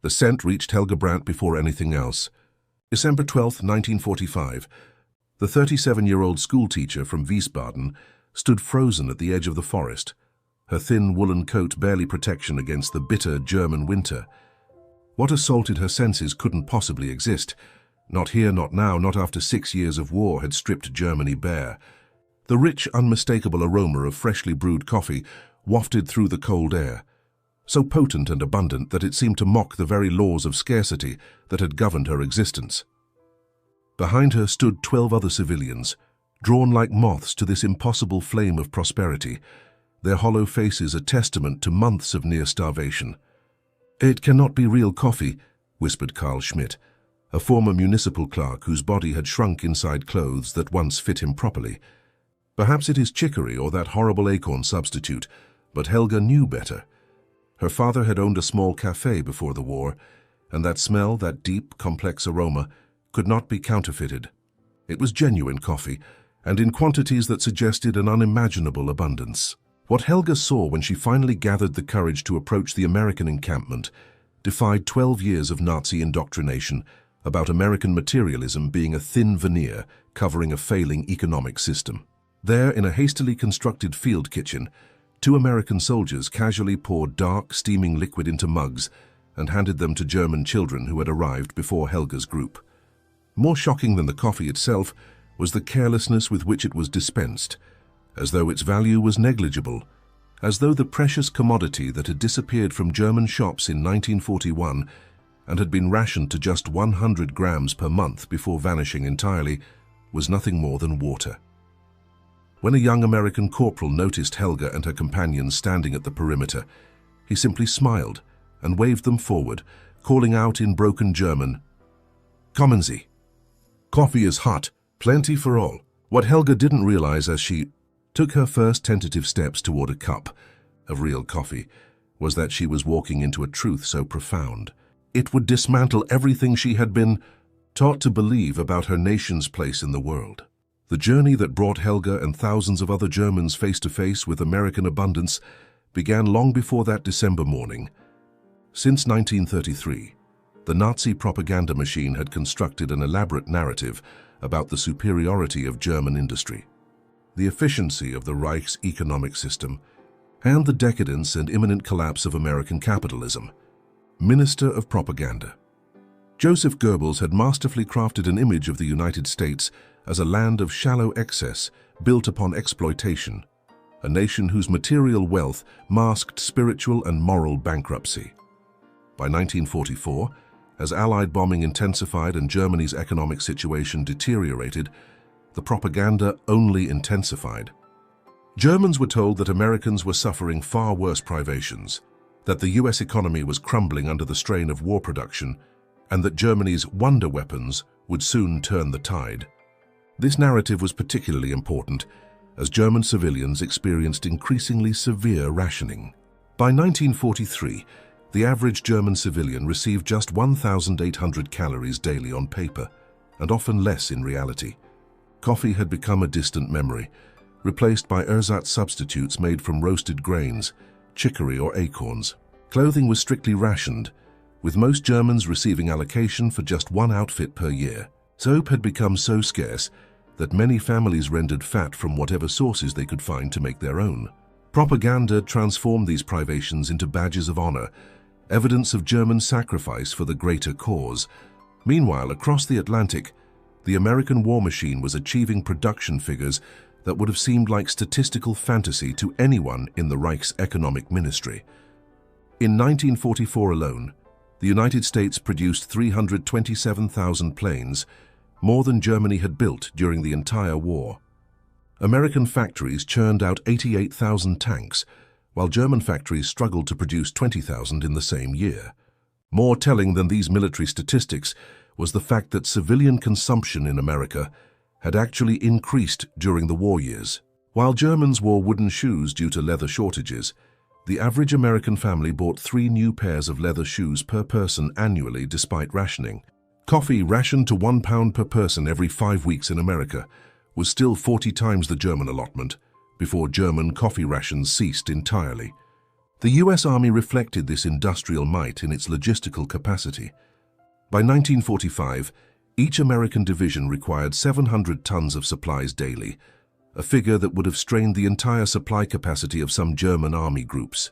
The scent reached Helga Brandt before anything else. December 12, 1945. The 37-year-old schoolteacher from Wiesbaden stood frozen at the edge of the forest, her thin woolen coat barely protection against the bitter German winter. What assaulted her senses couldn't possibly exist. Not here, not now, not after 6 years of war had stripped Germany bare. The rich, unmistakable aroma of freshly brewed coffee wafted through the cold air, so potent and abundant that it seemed to mock the very laws of scarcity that had governed her existence. Behind her stood 12 other civilians, drawn like moths to this impossible flame of prosperity, their hollow faces a testament to months of near starvation. "It cannot be real coffee," whispered Carl Schmidt, a former municipal clerk whose body had shrunk inside clothes that once fit him properly. Perhaps it is chicory or that horrible acorn substitute, but Helga knew better. Her father had owned a small cafe before the war, and that smell, that deep, complex aroma, could not be counterfeited. It was genuine coffee, and in quantities that suggested an unimaginable abundance. What Helga saw when she finally gathered the courage to approach the American encampment defied 12 years of Nazi indoctrination about American materialism being a thin veneer covering a failing economic system. There, in a hastily constructed field kitchen, 2 American soldiers casually poured dark, steaming liquid into mugs and handed them to German children who had arrived before Helga's group. More shocking than the coffee itself was the carelessness with which it was dispensed, as though its value was negligible, as though the precious commodity that had disappeared from German shops in 1941 and had been rationed to just 100 grams per month before vanishing entirely was nothing more than water. When a young American corporal noticed Helga and her companions standing at the perimeter, he simply smiled and waved them forward, calling out in broken German, "Kommen Sie. Coffee is hot, plenty for all." What Helga didn't realize as she took her first tentative steps toward a cup of real coffee was that she was walking into a truth so profound. It would dismantle everything she had been taught to believe about her nation's place in the world. The journey that brought Helga and thousands of other Germans face to face with American abundance began long before that December morning. Since 1933, the Nazi propaganda machine had constructed an elaborate narrative about the superiority of German industry, the efficiency of the Reich's economic system, and the decadence and imminent collapse of American capitalism. Minister of Propaganda. Joseph Goebbels had masterfully crafted an image of the United States as a land of shallow excess built upon exploitation, a nation whose material wealth masked spiritual and moral bankruptcy. By 1944, as Allied bombing intensified and Germany's economic situation deteriorated, the propaganda only intensified. Germans were told that Americans were suffering far worse privations, that the US economy was crumbling under the strain of war production, and that Germany's wonder weapons would soon turn the tide. This narrative was particularly important as German civilians experienced increasingly severe rationing. By 1943, the average German civilian received just 1,800 calories daily on paper, and often less in reality. Coffee had become a distant memory, replaced by ersatz substitutes made from roasted grains, chicory or acorns. Clothing was strictly rationed, with most Germans receiving allocation for just 1 outfit per year. Soap had become so scarce that many families rendered fat from whatever sources they could find to make their own. Propaganda transformed these privations into badges of honor, evidence of German sacrifice for the greater cause. Meanwhile, across the Atlantic, the American war machine was achieving production figures that would have seemed like statistical fantasy to anyone in the Reich's economic ministry. In 1944 alone, the United States produced 327,000 planes, more than Germany had built during the entire war. American factories churned out 88,000 tanks, while German factories struggled to produce 20,000 in the same year. More telling than these military statistics was the fact that civilian consumption in America had actually increased during the war years. While Germans wore wooden shoes due to leather shortages, the average American family bought 3 new pairs of leather shoes per person annually despite rationing. Coffee, rationed to £1 per person every 5 weeks in America, was still 40 times the German allotment before German coffee rations ceased entirely. The US Army reflected this industrial might in its logistical capacity. By 1945, each American division required 700 tons of supplies daily, a figure that would have strained the entire supply capacity of some German army groups.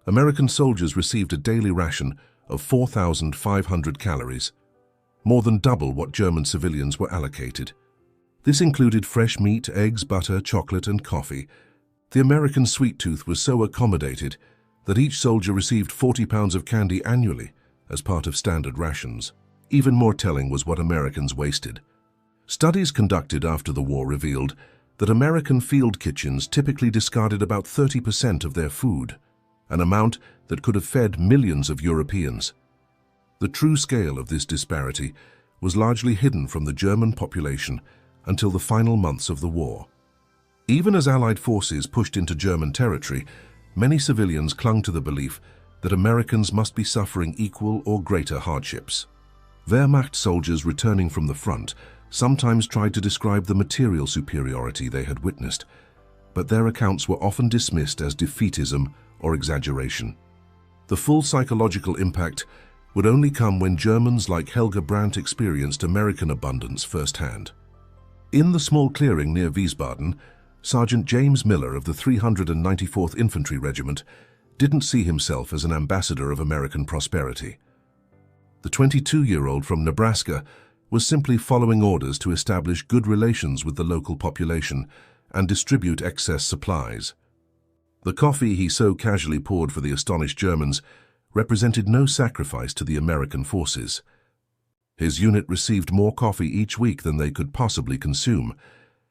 American soldiers received a daily ration of 4,500 calories, more than double what German civilians were allocated. This included fresh meat, eggs, butter, chocolate, and coffee. The American sweet tooth was so accommodated that each soldier received 40 pounds of candy annually as part of standard rations. Even more telling was what Americans wasted. Studies conducted after the war revealed that American field kitchens typically discarded about 30% of their food, an amount that could have fed millions of Europeans. The true scale of this disparity was largely hidden from the German population until the final months of the war. Even as Allied forces pushed into German territory, many civilians clung to the belief that Americans must be suffering equal or greater hardships. Wehrmacht soldiers returning from the front sometimes tried to describe the material superiority they had witnessed, but their accounts were often dismissed as defeatism or exaggeration. The full psychological impact would only come when Germans like Helga Brandt experienced American abundance firsthand. In the small clearing near Wiesbaden, Sergeant James Miller of the 394th Infantry Regiment didn't see himself as an ambassador of American prosperity. The 22-year-old from Nebraska was simply following orders to establish good relations with the local population and distribute excess supplies. The coffee he so casually poured for the astonished Germans represented no sacrifice to the American forces. His unit received more coffee each week than they could possibly consume,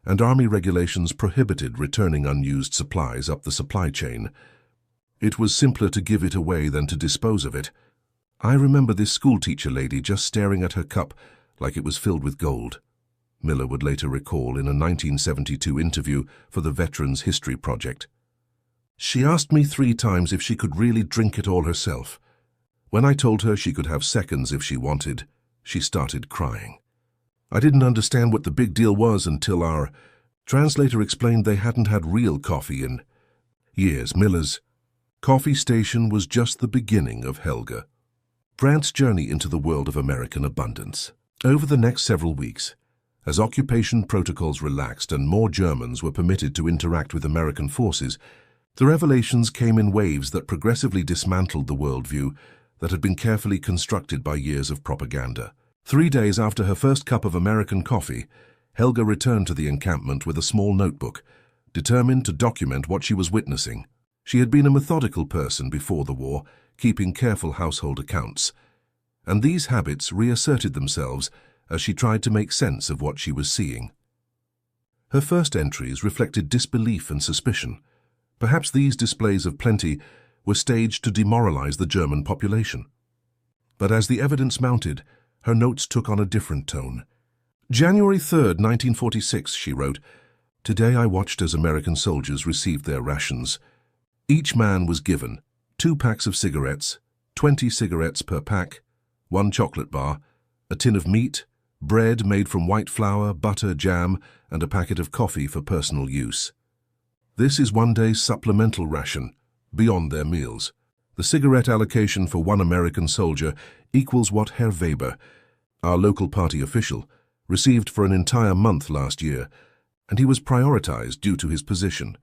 and Army regulations prohibited returning unused supplies up the supply chain. It was simpler to give it away than to dispose of it. I remember this schoolteacher lady just staring at her cup like it was filled with gold, Miller would later recall in a 1972 interview for the Veterans History Project. She asked me 3 times if she could really drink it all herself. When I told her she could have seconds if she wanted, she started crying. I didn't understand what the big deal was until our translator explained they hadn't had real coffee in years. Miller's coffee station was just the beginning of Helga Brandt's journey into the world of American abundance. Over the next several weeks, as occupation protocols relaxed and more Germans were permitted to interact with American forces, the revelations came in waves that progressively dismantled the worldview that had been carefully constructed by years of propaganda. 3 days after her first cup of American coffee, Helga returned to the encampment with a small notebook, determined to document what she was witnessing. She had been a methodical person before the war, keeping careful household accounts, and these habits reasserted themselves as she tried to make sense of what she was seeing. Her first entries reflected disbelief and suspicion. Perhaps these displays of plenty were staged to demoralize the German population. But as the evidence mounted, her notes took on a different tone. January 3rd, 1946, she wrote, "Today I watched as American soldiers received their rations. Each man was given 2 packs of cigarettes, 20 cigarettes per pack, 1 chocolate bar, a tin of meat, bread made from white flour, butter, jam, and a packet of coffee for personal use. This is one day's supplemental ration, beyond their meals. The cigarette allocation for 1 American soldier equals what Herr Weber, our local party official, received for an entire month last year, and he was prioritized due to his position."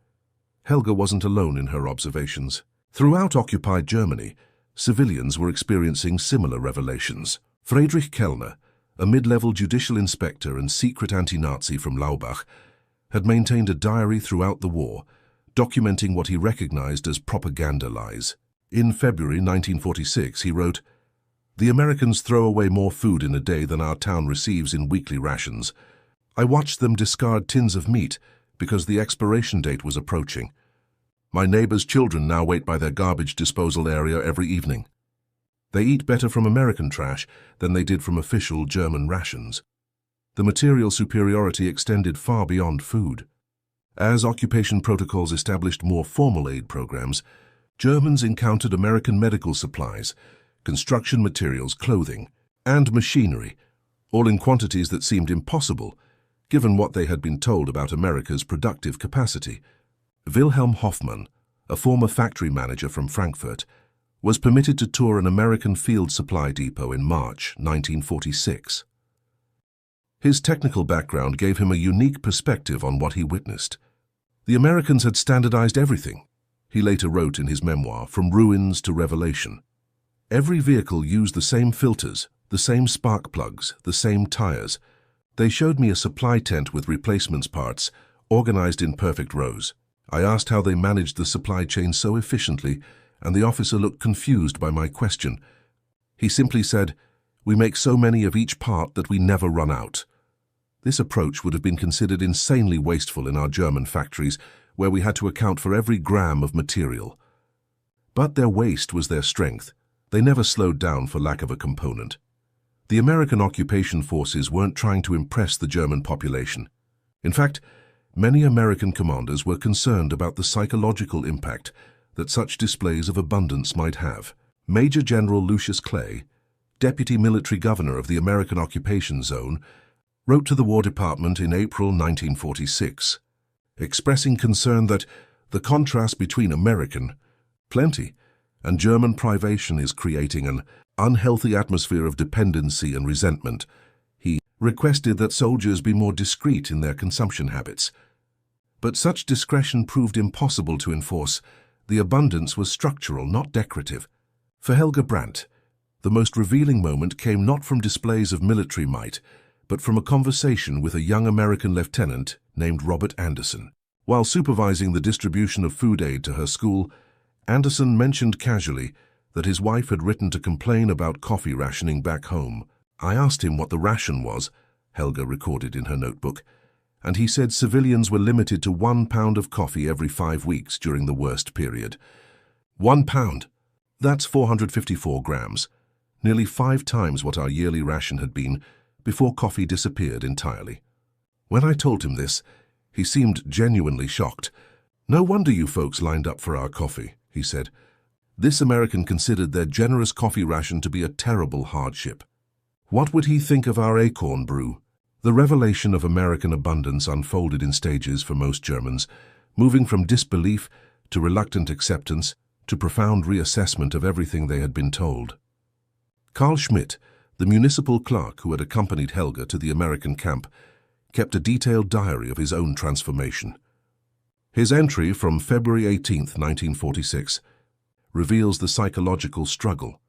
Helga wasn't alone in her observations. Throughout occupied Germany, civilians were experiencing similar revelations. Friedrich Kellner, a mid-level judicial inspector and secret anti-Nazi from Laubach, had maintained a diary throughout the war, documenting what he recognized as propaganda lies. In February 1946, he wrote, "The Americans throw away more food in a day than our town receives in weekly rations. I watched them discard tins of meat because the expiration date was approaching. My neighbors' children now wait by their garbage disposal area every evening. They eat better from American trash than they did from official German rations." The material superiority extended far beyond food. As occupation protocols established more formal aid programs, Germans encountered American medical supplies, construction materials, clothing, and machinery, all in quantities that seemed impossible, given what they had been told about America's productive capacity. Wilhelm Hoffmann, a former factory manager from Frankfurt, was permitted to tour an American field supply depot in March 1946. His technical background gave him a unique perspective on what he witnessed. The Americans had standardized everything. He later wrote in his memoir, From Ruins to Revelation. Every vehicle used the same filters, the same spark plugs, the same tires. They showed me a supply tent with replacements parts, organized in perfect rows. I asked how they managed the supply chain so efficiently, and the officer looked confused by my question. He simply said, "We make so many of each part that we never run out." This approach would have been considered insanely wasteful in our German factories, where we had to account for every gram of material. But their waste was their strength. They never slowed down for lack of a component. The American occupation forces weren't trying to impress the German population. In fact, many American commanders were concerned about the psychological impact that such displays of abundance might have. Major General Lucius Clay, deputy military governor of the American occupation zone, wrote to the War Department in April 1946, expressing concern that the contrast between American plenty and German privation is creating an unhealthy atmosphere of dependency and resentment. He requested that soldiers be more discreet in their consumption habits. But such discretion proved impossible to enforce. The abundance was structural, not decorative. For Helga Brandt, the most revealing moment came not from displays of military might, but from a conversation with a young American lieutenant named Robert Anderson. While supervising the distribution of food aid to her school, Anderson mentioned casually that his wife had written to complain about coffee rationing back home. "I asked him what the ration was," Helga recorded in her notebook, and he said civilians were limited to 1 pound of coffee every 5 weeks during the worst period. 1 pound! That's 454 grams, nearly 5 times what our yearly ration had been before coffee disappeared entirely. When I told him this, he seemed genuinely shocked. "No wonder you folks lined up for our coffee," he said. This American considered their generous coffee ration to be a terrible hardship. What would he think of our acorn brew? The revelation of American abundance unfolded in stages for most Germans, moving from disbelief to reluctant acceptance to profound reassessment of everything they had been told. Carl Schmidt, the municipal clerk who had accompanied Helga to the American camp, kept a detailed diary of his own transformation. His entry from February 18, 1946, reveals the psychological struggle.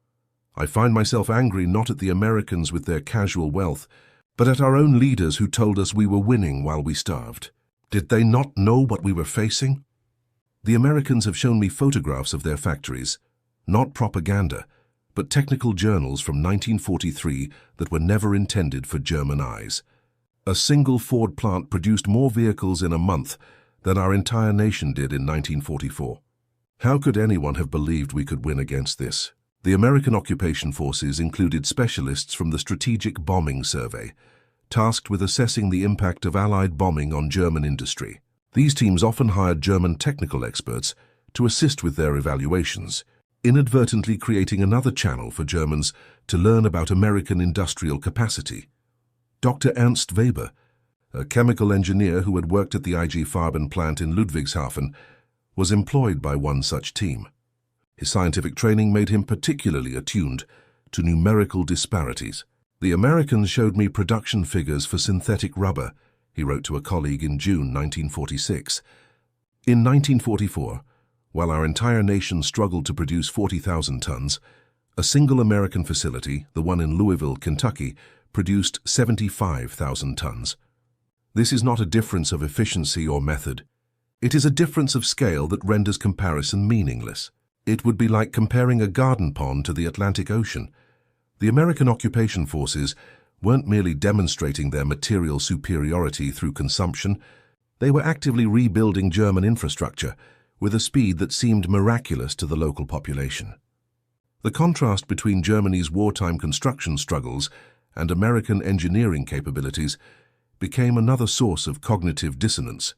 "I find myself angry not at the Americans with their casual wealth, but at our own leaders who told us we were winning while we starved. Did they not know what we were facing? The Americans have shown me photographs of their factories, not propaganda, but technical journals from 1943 that were never intended for German eyes. A single Ford plant produced more vehicles in a month than our entire nation did in 1944. How could anyone have believed we could win against this?" The American occupation forces included specialists from the Strategic Bombing Survey, tasked with assessing the impact of Allied bombing on German industry. These teams often hired German technical experts to assist with their evaluations, inadvertently creating another channel for Germans to learn about American industrial capacity. Dr. Ernst Weber, a chemical engineer who had worked at the IG Farben plant in Ludwigshafen, was employed by one such team. His scientific training made him particularly attuned to numerical disparities. "The Americans showed me production figures for synthetic rubber," he wrote to a colleague in June 1946. In 1944, while our entire nation struggled to produce 40,000 tons, a single American facility, the one in Louisville, Kentucky, produced 75,000 tons. This is not a difference of efficiency or method. It is a difference of scale that renders comparison meaningless. It would be like comparing a garden pond to the Atlantic Ocean. The American occupation forces weren't merely demonstrating their material superiority through consumption. They were actively rebuilding German infrastructure with a speed that seemed miraculous to the local population. The contrast between Germany's wartime construction struggles and American engineering capabilities became another source of cognitive dissonance.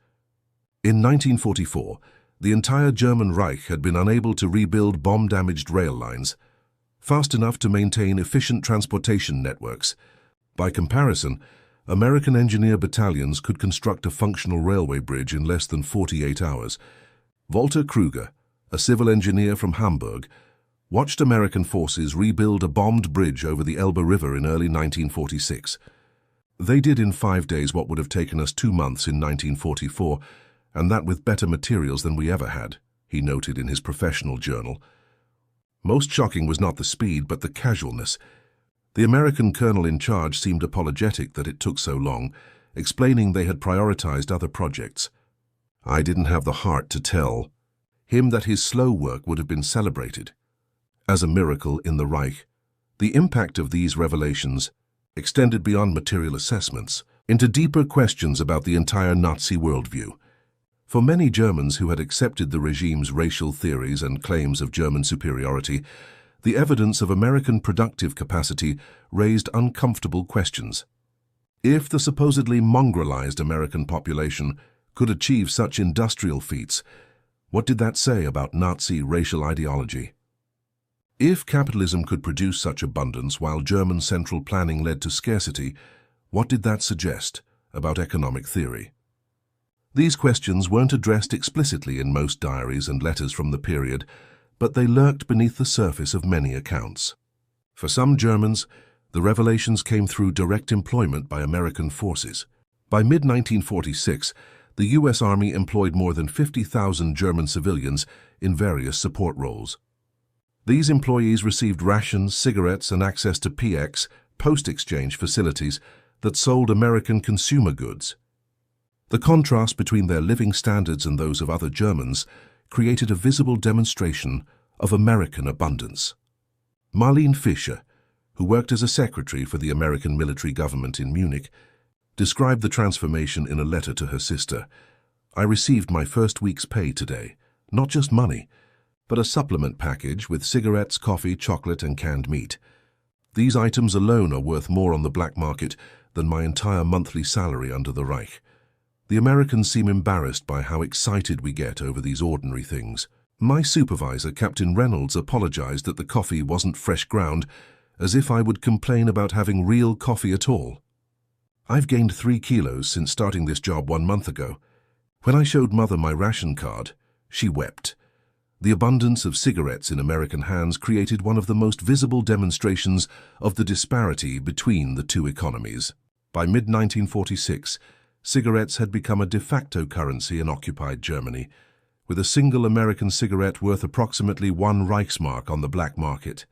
In 1944, the entire German Reich had been unable to rebuild bomb-damaged rail lines fast enough to maintain efficient transportation networks. By comparison, American engineer battalions could construct a functional railway bridge in less than 48 hours. Walter Kruger, a civil engineer from Hamburg, watched American forces rebuild a bombed bridge over the Elbe River in early 1946. They did in 5 days what would have taken us 2 months in 1944, and that with better materials than we ever had, he noted in his professional journal. Most shocking was not the speed, but the casualness. The American colonel in charge seemed apologetic that it took so long, explaining they had prioritized other projects. I didn't have the heart to tell him that his slow work would have been celebrated as a miracle in the Reich. The impact of these revelations extended beyond material assessments into deeper questions about the entire Nazi worldview. For many Germans who had accepted the regime's racial theories and claims of German superiority, the evidence of American productive capacity raised uncomfortable questions. If the supposedly mongrelized American population could achieve such industrial feats, what did that say about Nazi racial ideology? If capitalism could produce such abundance while German central planning led to scarcity, what did that suggest about economic theory? These questions weren't addressed explicitly in most diaries and letters from the period, but they lurked beneath the surface of many accounts. For some Germans, the revelations came through direct employment by American forces. By mid-1946, the U.S. Army employed more than 50,000 German civilians in various support roles. These employees received rations, cigarettes, and access to PX, post-exchange facilities, that sold American consumer goods. The contrast between their living standards and those of other Germans created a visible demonstration of American abundance. Marlene Fischer, who worked as a secretary for the American military government in Munich, described the transformation in a letter to her sister. "I received my first week's pay today, not just money, but a supplement package with cigarettes, coffee, chocolate, and canned meat. These items alone are worth more on the black market than my entire monthly salary under the Reich. The Americans seem embarrassed by how excited we get over these ordinary things. My supervisor, Captain Reynolds, apologized that the coffee wasn't fresh ground, as if I would complain about having real coffee at all. I've gained 3 kilos since starting this job 1 month ago. When I showed Mother my ration card, she wept. The abundance of cigarettes in American hands created one of the most visible demonstrations of the disparity between the two economies. By mid-1946, cigarettes had become a de facto currency in occupied Germany, with a single American cigarette worth approximately 1 Reichsmark on the black market.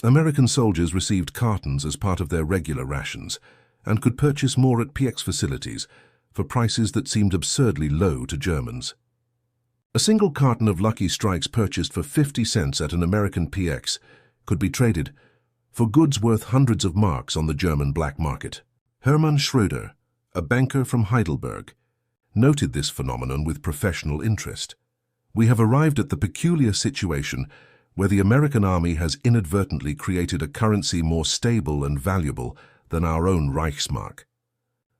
American soldiers received cartons as part of their regular rations and could purchase more at PX facilities for prices that seemed absurdly low to Germans. A single carton of Lucky Strikes purchased for 50 cents at an American PX could be traded for goods worth hundreds of marks on the German black market. Hermann Schröder, a banker from Heidelberg, noted this phenomenon with professional interest. "We have arrived at the peculiar situation where the American army has inadvertently created a currency more stable and valuable than our own Reichsmark.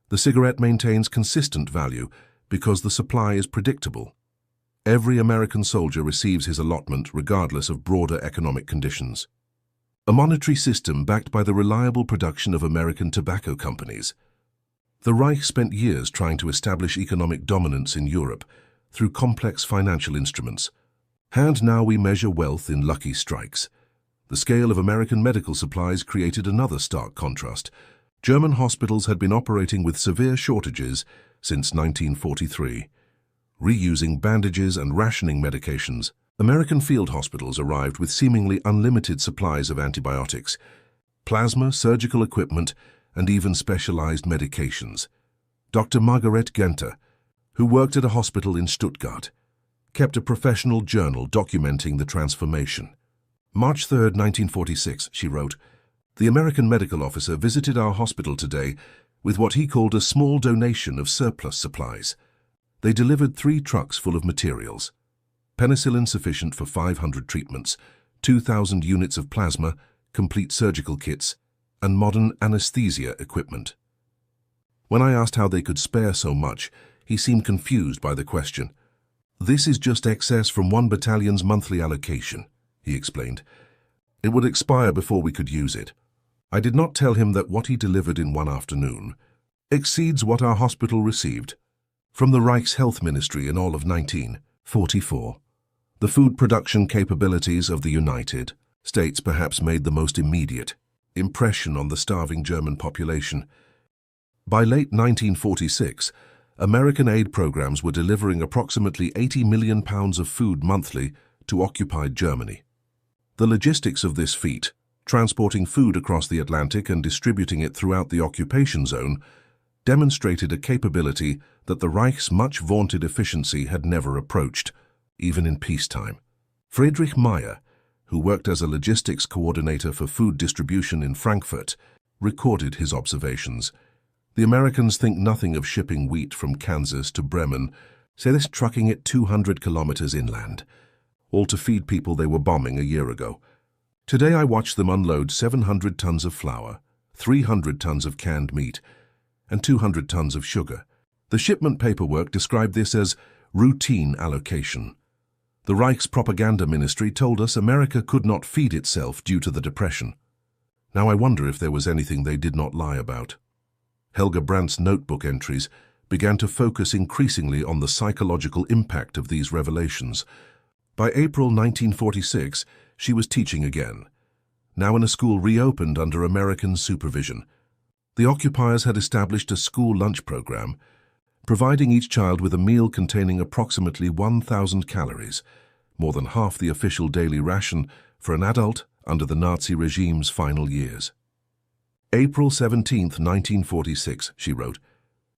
The cigarette maintains consistent value because the supply is predictable. Every American soldier receives his allotment regardless of broader economic conditions. A monetary system backed by the reliable production of American tobacco companies. The Reich spent years trying to establish economic dominance in Europe through complex financial instruments. And now we measure wealth in Lucky Strikes. The scale of American medical supplies created another stark contrast. German hospitals had been operating with severe shortages since 1943. Reusing bandages and rationing medications, American field hospitals arrived with seemingly unlimited supplies of antibiotics, plasma, surgical equipment, and even specialized medications. Dr. Margaret Genter, who worked at a hospital in Stuttgart, kept a professional journal documenting the transformation. March 3, 1946, she wrote, "The American medical officer visited our hospital today with what he called a small donation of surplus supplies. They delivered 3 trucks full of materials. Penicillin sufficient for 500 treatments, 2,000 units of plasma, complete surgical kits, and modern anesthesia equipment." When I asked how they could spare so much, he seemed confused by the question. "This is just excess from 1 battalion's monthly allocation," he explained. "It would expire before we could use it." I did not tell him that what he delivered in 1 afternoon exceeds what our hospital received from the Reich's health ministry in all of 1944. The food production capabilities of the United States perhaps made the most immediate impression on the starving German population. By late 1946, American aid programs were delivering approximately £80 million of food monthly to occupied Germany. The logistics of this feat, transporting food across the Atlantic and distributing it throughout the occupation zone, demonstrated a capability that the Reich's much vaunted efficiency had never approached, even in peacetime. Friedrich Meyer, who worked as a logistics coordinator for food distribution in Frankfurt, recorded his observations. The Americans think nothing of shipping wheat from Kansas to Bremen, say this trucking it 200 kilometers inland, all to feed people they were bombing a year ago. Today I watched them unload 700 tons of flour, 300 tons of canned meat, and 200 tons of sugar. The shipment paperwork described this as routine allocation. The Reich's propaganda ministry told us America could not feed itself due to the Depression. Now I wonder if there was anything they did not lie about. Helga Brandt's notebook entries began to focus increasingly on the psychological impact of these revelations. By April 1946, she was teaching again, now in a school reopened under American supervision. The occupiers had established a school lunch program, providing each child with a meal containing approximately 1,000 calories, more than half the official daily ration for an adult under the Nazi regime's final years. April 17, 1946, she wrote,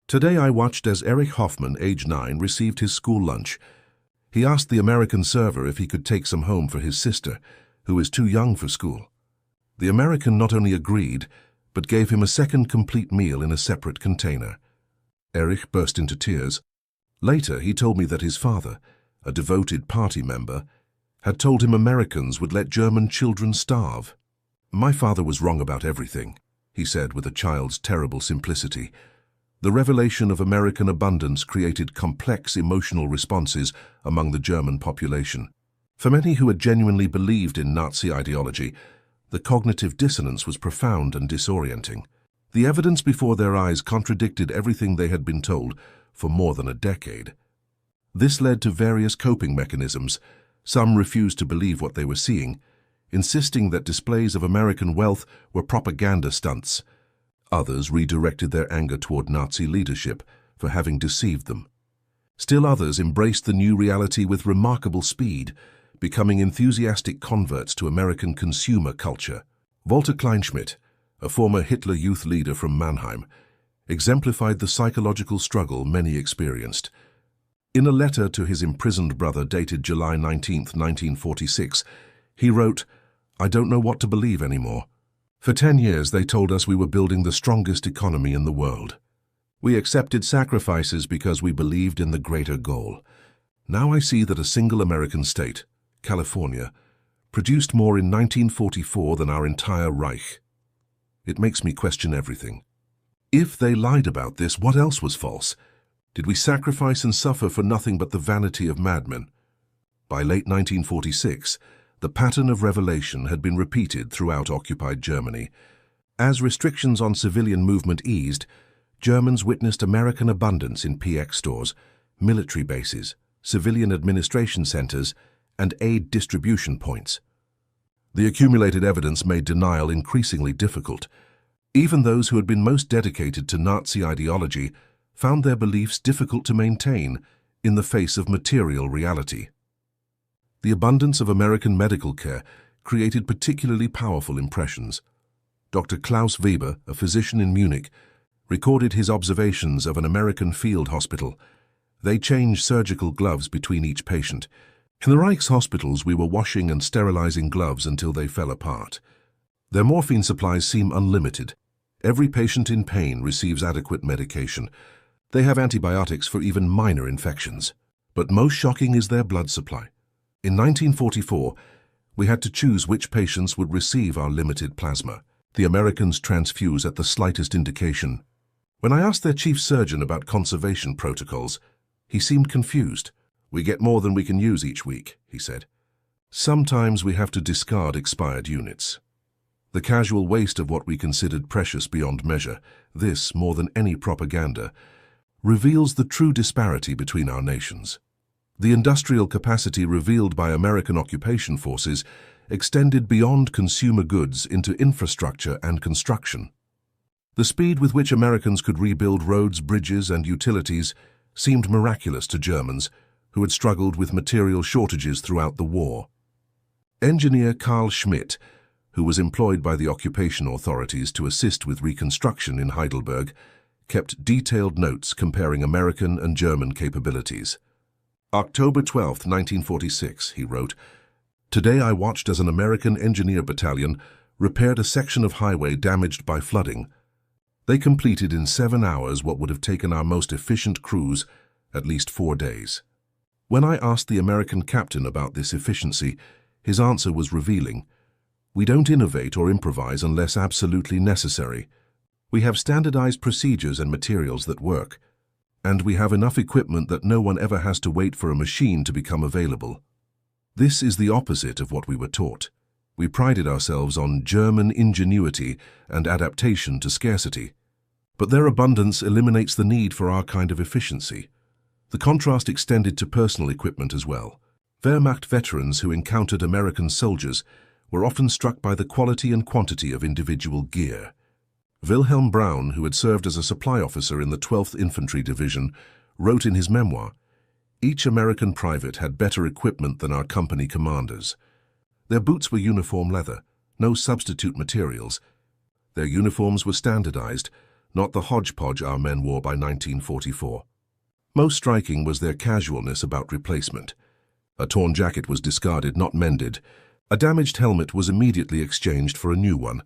"Today I watched as Erich Hoffman, age 9, received his school lunch. He asked the American server if he could take some home for his sister, who is too young for school. The American not only agreed, but gave him a second complete meal in a separate container." Erich burst into tears. Later, he told me that his father, a devoted party member, had told him Americans would let German children starve. "My father was wrong about everything," he said with a child's terrible simplicity. The revelation of American abundance created complex emotional responses among the German population. For many who had genuinely believed in Nazi ideology, the cognitive dissonance was profound and disorienting. The evidence before their eyes contradicted everything they had been told for more than a decade. This led to various coping mechanisms. Some refused to believe what they were seeing, insisting that displays of American wealth were propaganda stunts. Others redirected their anger toward Nazi leadership for having deceived them. Still others embraced the new reality with remarkable speed, becoming enthusiastic converts to American consumer culture. Walter Kleinschmidt, a former Hitler Youth leader from Mannheim, exemplified the psychological struggle many experienced. In a letter to his imprisoned brother dated July 19, 1946, he wrote, "I don't know what to believe anymore. For 10 years they told us we were building the strongest economy in the world. We accepted sacrifices because we believed in the greater goal. Now I see that a single American state, California, produced more in 1944 than our entire Reich. It makes me question everything. If they lied about this, what else was false? Did we sacrifice and suffer for nothing but the vanity of madmen?" By late 1946, the pattern of revelation had been repeated throughout occupied Germany. As restrictions on civilian movement eased, Germans witnessed American abundance in PX stores, military bases, civilian administration centers, and aid distribution points. The accumulated evidence made denial increasingly difficult. Even those who had been most dedicated to Nazi ideology found their beliefs difficult to maintain in the face of material reality. The abundance of American medical care created particularly powerful impressions. Dr. Klaus Weber, a physician in Munich, recorded his observations of an American field hospital. They changed surgical gloves between each patient. In the Reich's hospitals, we were washing and sterilizing gloves until they fell apart. Their morphine supplies seem unlimited. Every patient in pain receives adequate medication. They have antibiotics for even minor infections. But most shocking is their blood supply. In 1944, we had to choose which patients would receive our limited plasma. The Americans transfuse at the slightest indication. When I asked their chief surgeon about conservation protocols, he seemed confused. "We get more than we can use each week," he said. Sometimes we have to discard expired units. The casual waste of what we considered precious beyond measure, this, more than any propaganda, reveals the true disparity between our nations. The industrial capacity revealed by American occupation forces extended beyond consumer goods into infrastructure and construction. The speed with which Americans could rebuild roads, bridges, and utilities seemed miraculous to Germans, who had struggled with material shortages throughout the war. Engineer Carl Schmidt, who was employed by the occupation authorities to assist with reconstruction in Heidelberg, kept detailed notes comparing American and German capabilities. October 12, 1946, he wrote, "Today I watched as an American engineer battalion repaired a section of highway damaged by flooding. They completed in 7 hours what would have taken our most efficient crews at least 4 days." When I asked the American captain about this efficiency, his answer was revealing. "We don't innovate or improvise unless absolutely necessary. We have standardized procedures and materials that work, and we have enough equipment that no one ever has to wait for a machine to become available." This is the opposite of what we were taught. We prided ourselves on German ingenuity and adaptation to scarcity. But their abundance eliminates the need for our kind of efficiency. The contrast extended to personal equipment as well. Wehrmacht veterans who encountered American soldiers were often struck by the quality and quantity of individual gear. Wilhelm Braun, who had served as a supply officer in the 12th Infantry Division, wrote in his memoir, "Each American private had better equipment than our company commanders. Their boots were uniform leather, no substitute materials. Their uniforms were standardized, not the hodgepodge our men wore by 1944. Most striking was their casualness about replacement. A torn jacket was discarded, not mended. A damaged helmet was immediately exchanged for a new one.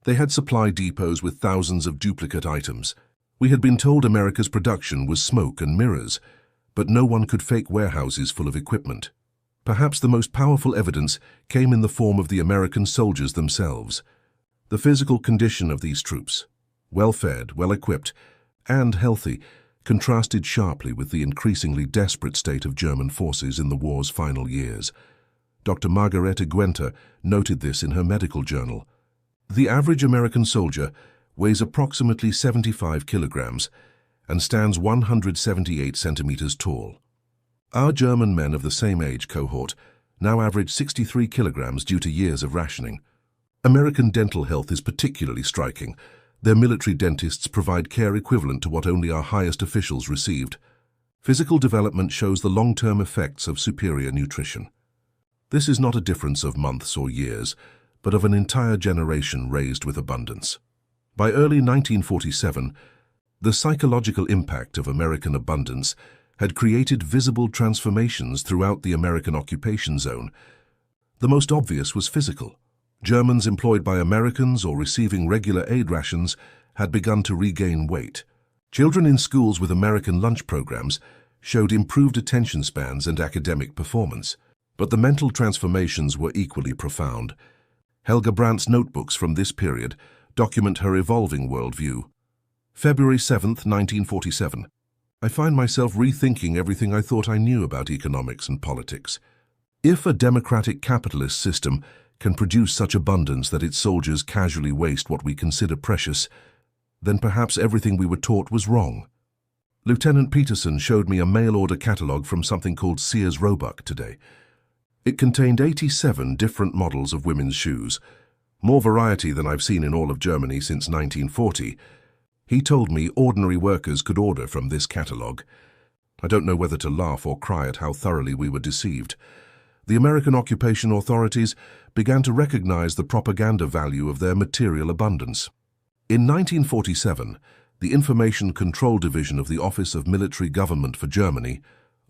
They had supply depots with thousands of duplicate items. We had been told America's production was smoke and mirrors, but no one could fake warehouses full of equipment. Perhaps the most powerful evidence came in the form of the American soldiers themselves. The physical condition of these troops, well-fed, well-equipped, and healthy, contrasted sharply with the increasingly desperate state of German forces in the war's final years. Dr. Margarete Gwenter noted this in her medical journal. The average American soldier weighs approximately 75 kilograms and stands 178 centimeters tall. Our German men of the same age cohort now average 63 kilograms due to years of rationing. American dental health is particularly striking. Their military dentists provide care equivalent to what only our highest officials received. Physical development shows the long-term effects of superior nutrition. This is not a difference of months or years, but of an entire generation raised with abundance. By early 1947, the psychological impact of American abundance had created visible transformations throughout the American occupation zone. The most obvious was physical. Germans employed by Americans or receiving regular aid rations had begun to regain weight. Children in schools with American lunch programs showed improved attention spans and academic performance. But the mental transformations were equally profound. Helga Brandt's notebooks from this period document her evolving worldview. February 7, 1947. I find myself rethinking everything I thought I knew about economics and politics. If a democratic capitalist system can produce such abundance that its soldiers casually waste what we consider precious, then perhaps everything we were taught was wrong. Lieutenant Peterson showed me a mail-order catalogue from something called Sears Roebuck today. It contained 87 different models of women's shoes, more variety than I've seen in all of Germany since 1940. He told me ordinary workers could order from this catalogue. I don't know whether to laugh or cry at how thoroughly we were deceived. The American occupation authorities began to recognize the propaganda value of their material abundance. In 1947, the Information Control Division of the Office of Military Government for Germany,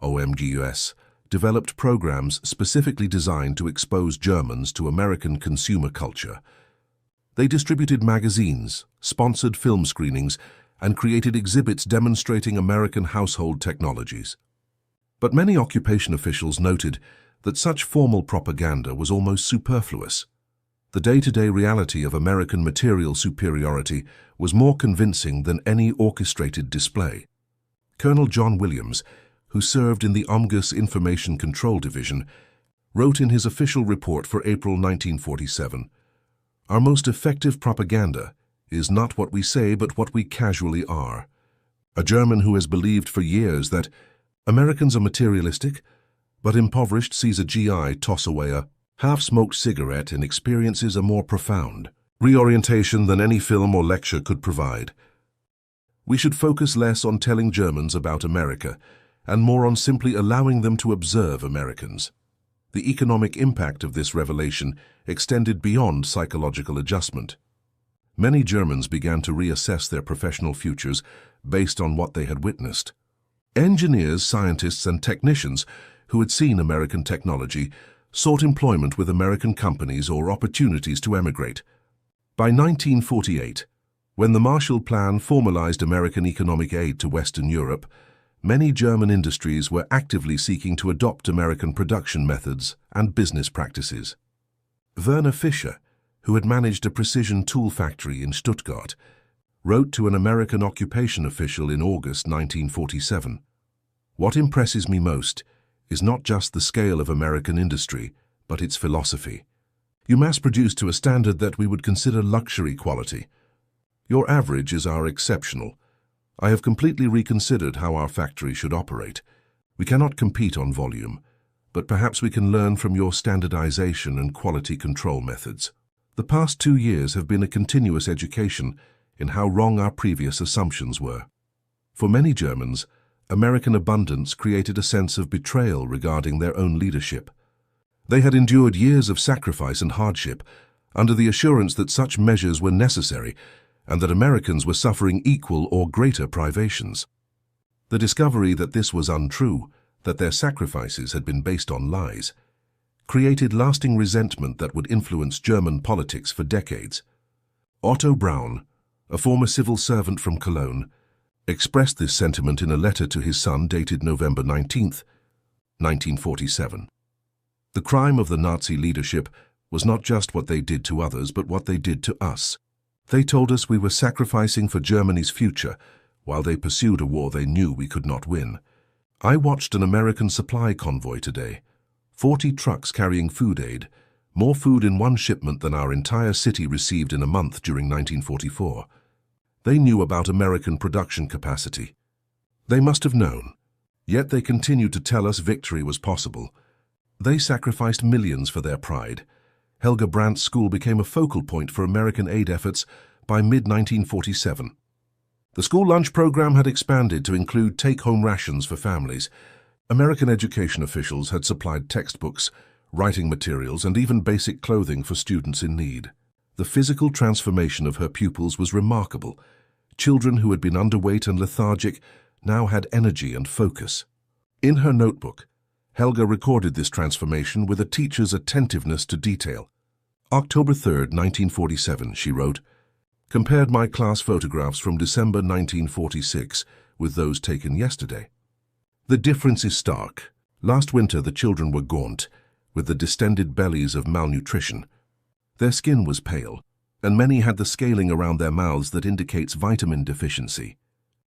OMGUS, developed programs specifically designed to expose Germans to American consumer culture. They distributed magazines, sponsored film screenings, and created exhibits demonstrating American household technologies. But many occupation officials noted that such formal propaganda was almost superfluous. The day-to-day reality of American material superiority was more convincing than any orchestrated display. Colonel John Williams, who served in the OMGUS Information Control Division, wrote in his official report for April 1947, "Our most effective propaganda is not what we say but what we casually are." A German who has believed for years that Americans are materialistic, but impoverished sees a GI toss away a half-smoked cigarette and experiences a more profound reorientation than any film or lecture could provide. We should focus less on telling Germans about America and more on simply allowing them to observe Americans. The economic impact of this revelation extended beyond psychological adjustment. Many Germans began to reassess their professional futures based on what they had witnessed. Engineers, scientists, and technicians who had seen American technology sought employment with American companies or opportunities to emigrate. By 1948, when the Marshall Plan formalized American economic aid to Western Europe, many German industries were actively seeking to adopt American production methods and business practices. Werner Fischer, who had managed a precision tool factory in Stuttgart, wrote to an American occupation official in August 1947, "What impresses me most is not just the scale of American industry, but its philosophy. You mass produce to a standard that we would consider luxury quality. Your average is our exceptional. I have completely reconsidered how our factory should operate. We cannot compete on volume, but perhaps we can learn from your standardization and quality control methods." The past 2 years have been a continuous education in how wrong our previous assumptions were. For many Germans, American abundance created a sense of betrayal regarding their own leadership. They had endured years of sacrifice and hardship under the assurance that such measures were necessary and that Americans were suffering equal or greater privations. The discovery that this was untrue, that their sacrifices had been based on lies, created lasting resentment that would influence German politics for decades. Otto Braun, a former civil servant from Cologne, expressed this sentiment in a letter to his son dated November 19, 1947. The crime of the Nazi leadership was not just what they did to others, but what they did to us. They told us we were sacrificing for Germany's future, while they pursued a war they knew we could not win. I watched an American supply convoy today, 40 trucks carrying food aid, more food in one shipment than our entire city received in a month during 1944. They knew about American production capacity. They must have known, yet they continued to tell us victory was possible. They sacrificed millions for their pride. Helga Brandt's school became a focal point for American aid efforts by mid-1947. The school lunch program had expanded to include take-home rations for families. American education officials had supplied textbooks, writing materials, and even basic clothing for students in need. The physical transformation of her pupils was remarkable. Children who had been underweight and lethargic now had energy and focus. In her notebook, Helga recorded this transformation with a teacher's attentiveness to detail. October 3, 1947, she wrote, "Compared my class photographs from December 1946 with those taken yesterday. The difference is stark. Last winter the children were gaunt, with the distended bellies of malnutrition. Their skin was pale, and many had the scaling around their mouths that indicates vitamin deficiency.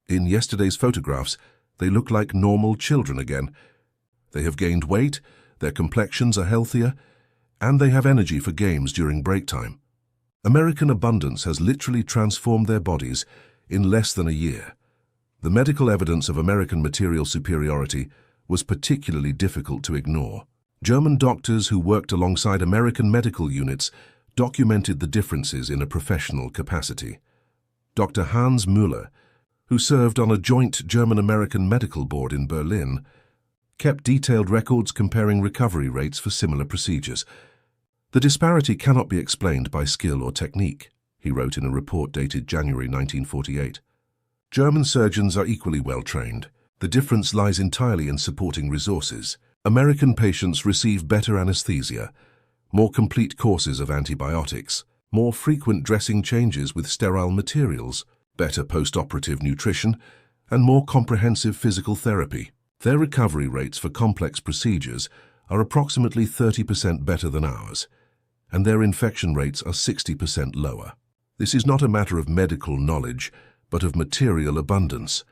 In yesterday's photographs, they look like normal children again. They have gained weight, their complexions are healthier, and they have energy for games during break time. American abundance has literally transformed their bodies in less than a year." The medical evidence of American material superiority was particularly difficult to ignore. German doctors who worked alongside American medical units documented the differences in a professional capacity. Dr. Hans Müller, who served on a joint German-American medical board in Berlin, kept detailed records comparing recovery rates for similar procedures. "The disparity cannot be explained by skill or technique," he wrote in a report dated January 1948. "German surgeons are equally well trained. The difference lies entirely in supporting resources. American patients receive better anesthesia, more complete courses of antibiotics, more frequent dressing changes with sterile materials, better post-operative nutrition, and more comprehensive physical therapy. Their recovery rates for complex procedures are approximately 30% better than ours, and their infection rates are 60% lower. This is not a matter of medical knowledge, but of material abundance."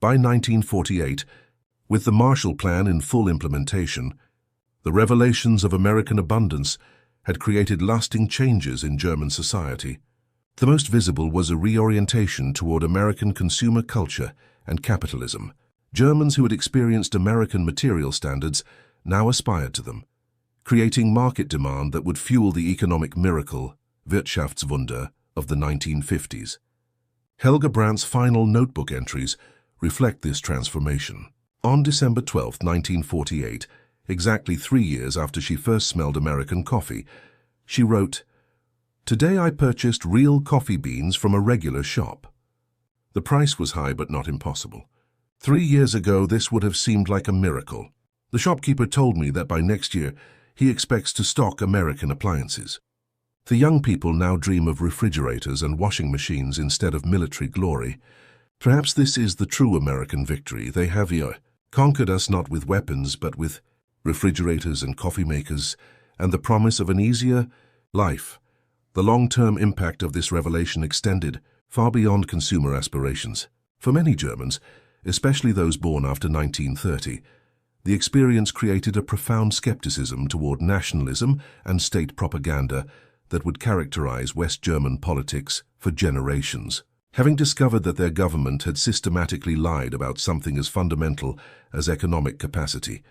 By 1948, with the Marshall Plan in full implementation, the revelations of American abundance had created lasting changes in German society. The most visible was a reorientation toward American consumer culture and capitalism. Germans who had experienced American material standards now aspired to them, creating market demand that would fuel the economic miracle, Wirtschaftswunder, of the 1950s. Helga Brandt's final notebook entries reflect this transformation. On December 12, 1948, exactly 3 years after she first smelled American coffee, she wrote, "Today I purchased real coffee beans from a regular shop. The price was high but not impossible. 3 years ago this would have seemed like a miracle. The shopkeeper told me that by next year he expects to stock American appliances. The young people now dream of refrigerators and washing machines instead of military glory. Perhaps this is the true American victory. They have conquered us not with weapons but with refrigerators and coffee makers and the promise of an easier life." The long-term impact of this revelation extended far beyond consumer aspirations. For many Germans, especially those born after 1930, the experience created a profound skepticism toward nationalism and state propaganda that would characterize West German politics for generations. Having discovered that their government had systematically lied about something as fundamental as economic capacity,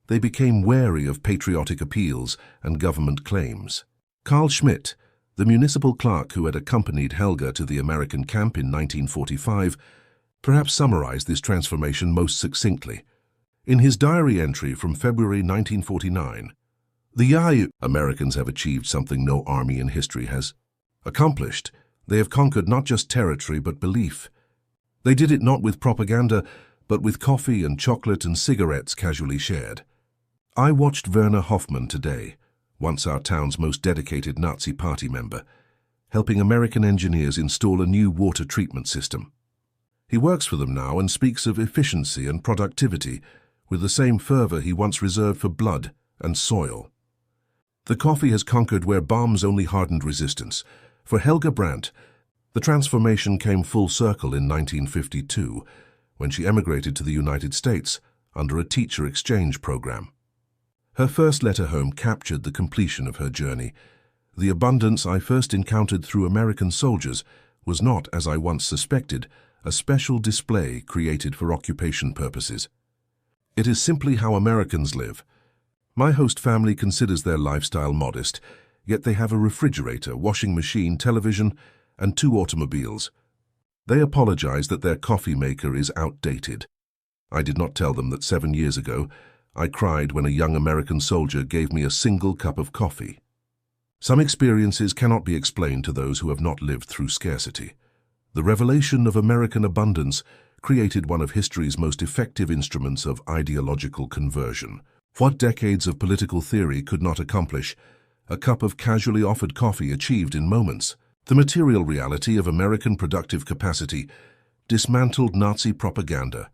they became wary of patriotic appeals and government claims. Carl Schmitt, the municipal clerk who had accompanied Helga to the American camp in 1945, perhaps summarized this transformation most succinctly. In his diary entry from February 1949, "The Americans have achieved something no army in history has accomplished. They have conquered not just territory but belief. They did it not with propaganda, but with coffee and chocolate and cigarettes casually shared. I watched Werner Hoffmann today, once our town's most dedicated Nazi party member, helping American engineers install a new water treatment system. He works for them now and speaks of efficiency and productivity with the same fervor he once reserved for blood and soil. The coffee has conquered where bombs only hardened resistance. For Helga Brandt, the transformation came full circle in 1952, when she emigrated to the United States under a teacher exchange program. Her first letter home captured the completion of her journey. The abundance I first encountered through American soldiers was not, as I once suspected, a special display created for occupation purposes. It is simply how Americans live. My host family considers their lifestyle modest, yet they have a refrigerator, washing machine, television, and 2 automobiles. They apologize that their coffee maker is outdated. I did not tell them that 7 years ago, I cried when a young American soldier gave me a single cup of coffee. Some experiences cannot be explained to those who have not lived through scarcity. The revelation of American abundance created one of history's most effective instruments of ideological conversion. What decades of political theory could not accomplish, a cup of casually offered coffee achieved in moments. The material reality of American productive capacity dismantled Nazi propaganda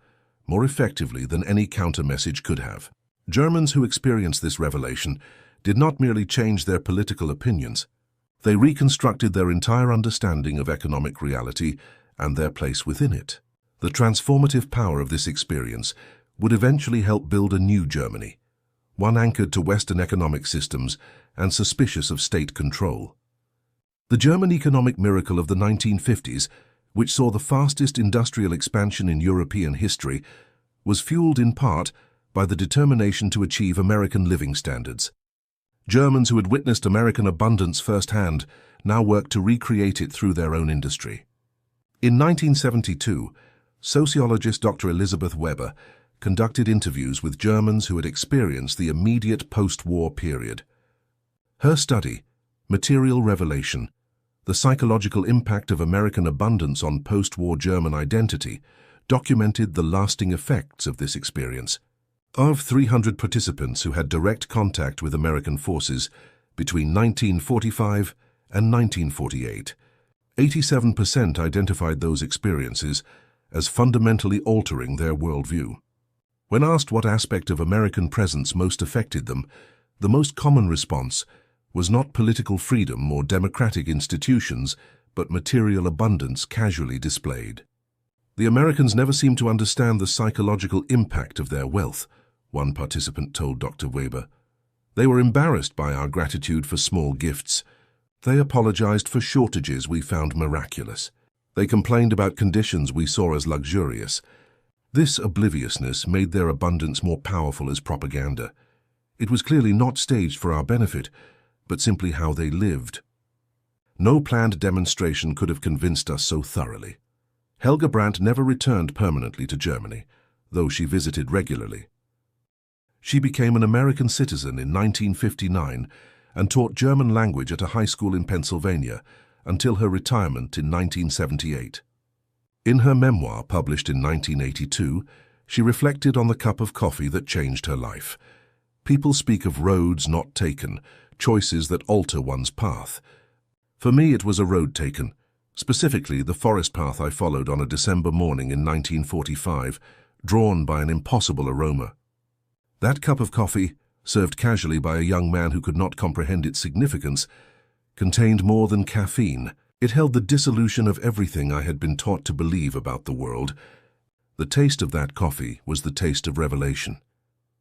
more effectively than any counter-message could have. Germans who experienced this revelation did not merely change their political opinions. They reconstructed their entire understanding of economic reality and their place within it. The transformative power of this experience would eventually help build a new Germany, one anchored to Western economic systems and suspicious of state control. The German economic miracle of the 1950s, which saw the fastest industrial expansion in European history, was fueled in part by the determination to achieve American living standards. Germans who had witnessed American abundance firsthand now worked to recreate it through their own industry. In 1972, sociologist Dr. Elizabeth Weber conducted interviews with Germans who had experienced the immediate post-war period. Her study, Material Revelation, The Psychological Impact of American Abundance on Post-War German Identity, documented the lasting effects of this experience. Of 300 participants who had direct contact with American forces between 1945 and 1948, 87% identified those experiences as fundamentally altering their worldview. When asked what aspect of American presence most affected them, the most common response was not political freedom or democratic institutions, but material abundance casually displayed. The Americans never seemed to understand the psychological impact of their wealth, one participant told Dr. Weber. They were embarrassed by our gratitude for small gifts. They apologized for shortages we found miraculous. They complained about conditions we saw as luxurious. This obliviousness made their abundance more powerful as propaganda. It was clearly not staged for our benefit, but simply how they lived. No planned demonstration could have convinced us so thoroughly. Helga Brandt never returned permanently to Germany, though she visited regularly. She became an American citizen in 1959 and taught German language at a high school in Pennsylvania until her retirement in 1978. In her memoir, published in 1982, she reflected on the cup of coffee that changed her life. People speak of roads not taken, choices that alter one's path. For me, it was a road taken, specifically the forest path I followed on a December morning in 1945, drawn by an impossible aroma. That cup of coffee, served casually by a young man who could not comprehend its significance, contained more than caffeine. It held the dissolution of everything I had been taught to believe about the world. The taste of that coffee was the taste of revelation.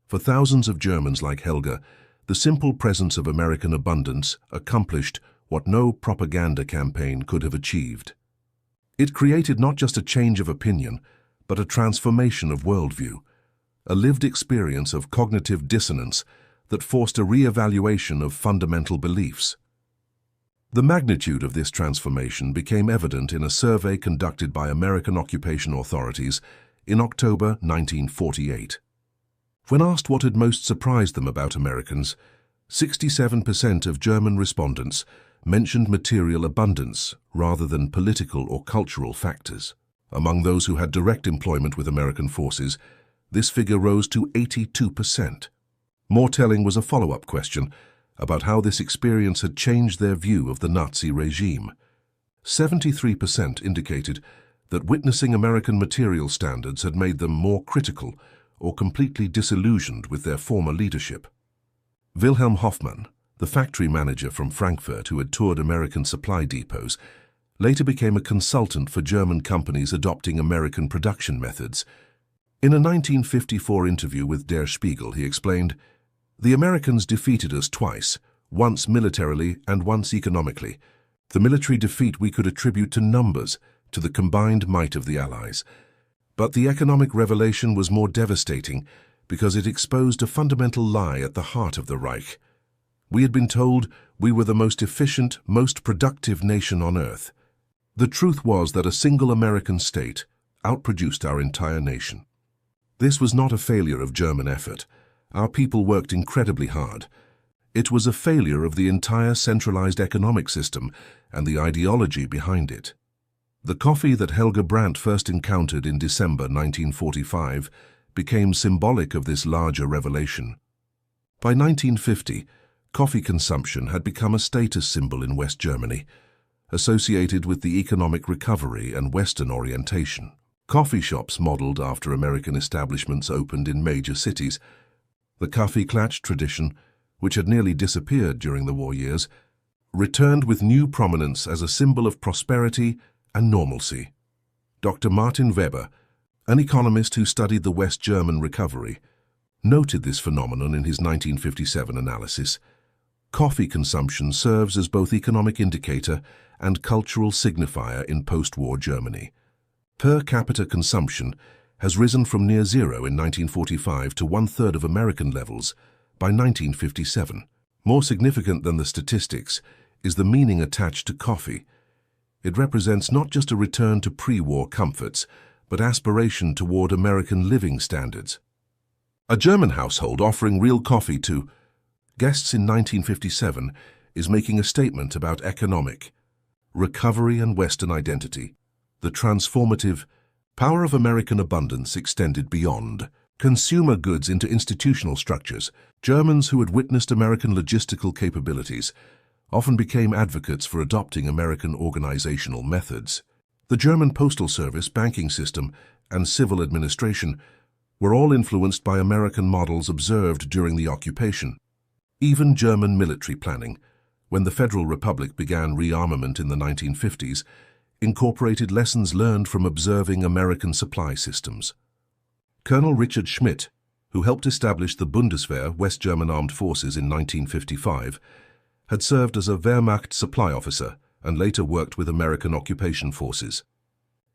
For thousands of Germans like Helga, the simple presence of American abundance accomplished what no propaganda campaign could have achieved. It created not just a change of opinion, but a transformation of worldview, a lived experience of cognitive dissonance that forced a re-evaluation of fundamental beliefs. The magnitude of this transformation became evident in a survey conducted by American occupation authorities in October 1948. When asked what had most surprised them about Americans, 67% of German respondents mentioned material abundance rather than political or cultural factors. Among those who had direct employment with American forces, this figure rose to 82%. More telling was a follow-up question about how this experience had changed their view of the Nazi regime. 73% indicated that witnessing American material standards had made them more critical or completely disillusioned with their former leadership. Wilhelm Hoffmann, the factory manager from Frankfurt who had toured American supply depots, later became a consultant for German companies adopting American production methods. In a 1954 interview with Der Spiegel, he explained, "The Americans defeated us twice, once militarily and once economically. The military defeat we could attribute to numbers, to the combined might of the Allies. But the economic revelation was more devastating because it exposed a fundamental lie at the heart of the Reich. We had been told we were the most efficient, most productive nation on earth. The truth was that a single American state outproduced our entire nation. This was not a failure of German effort. Our people worked incredibly hard. It was a failure of the entire centralized economic system and the ideology behind it." The coffee that Helga Brandt first encountered in December 1945 became symbolic of this larger revelation. By 1950, coffee consumption had become a status symbol in West Germany, associated with the economic recovery and Western orientation. Coffee shops modeled after American establishments opened in major cities. The Kaffeeklatsch tradition, which had nearly disappeared during the war years, returned with new prominence as a symbol of prosperity and normalcy. Dr. Martin Weber, an economist who studied the West German recovery, noted this phenomenon in his 1957 analysis. Coffee consumption serves as both economic indicator and cultural signifier in post-war Germany. Per capita consumption has risen from near zero in 1945 to one-third of American levels by 1957. More significant than the statistics is the meaning attached to coffee. It represents not just a return to pre-war comforts, but aspiration toward American living standards. A German household offering real coffee to guests in 1957 is making a statement about economic recovery and Western identity. The transformative power of American abundance extended beyond consumer goods into institutional structures. Germans who had witnessed American logistical capabilities often became advocates for adopting American organizational methods. The German postal service, banking system, and civil administration were all influenced by American models observed during the occupation. Even German military planning, when the Federal Republic began rearmament in the 1950s, incorporated lessons learned from observing American supply systems. Colonel Richard Schmidt, who helped establish the Bundeswehr, West German Armed Forces, in 1955, had served as a Wehrmacht supply officer and later worked with American occupation forces.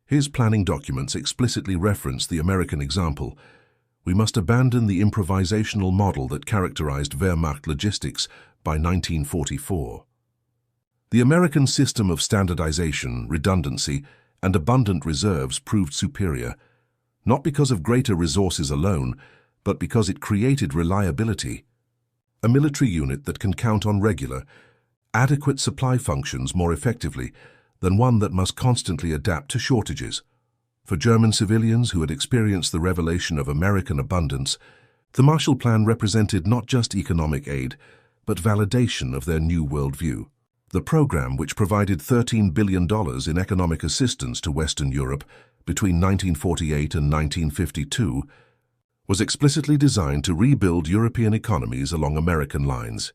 His planning documents explicitly reference the American example. We must abandon the improvisational model that characterized Wehrmacht logistics by 1944. The American system of standardization, redundancy, and abundant reserves proved superior, not because of greater resources alone, but because it created reliability. A military unit that can count on regular, adequate supply functions more effectively than one that must constantly adapt to shortages. For German civilians who had experienced the revelation of American abundance, the Marshall Plan represented not just economic aid, but validation of their new worldview. The program, which provided $13 billion in economic assistance to Western Europe between 1948 and 1952, was explicitly designed to rebuild European economies along American lines.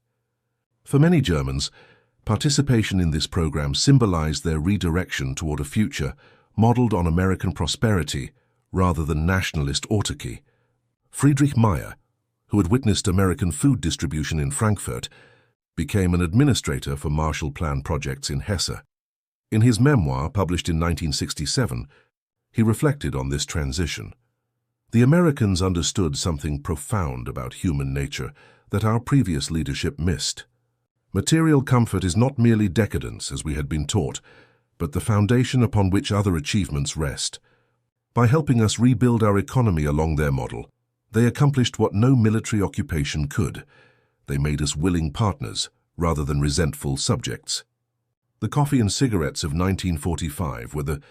For many Germans, participation in this program symbolized their redirection toward a future modeled on American prosperity rather than nationalist autarky. Friedrich Meyer, who had witnessed American food distribution in Frankfurt, became an administrator for Marshall Plan projects in Hesse. In his memoir, published in 1967, he reflected on this transition. The Americans understood something profound about human nature that our previous leadership missed. Material comfort is not merely decadence, as we had been taught, but the foundation upon which other achievements rest. By helping us rebuild our economy along their model, they accomplished what no military occupation could. They made us willing partners, rather than resentful subjects. The coffee and cigarettes of 1945 were the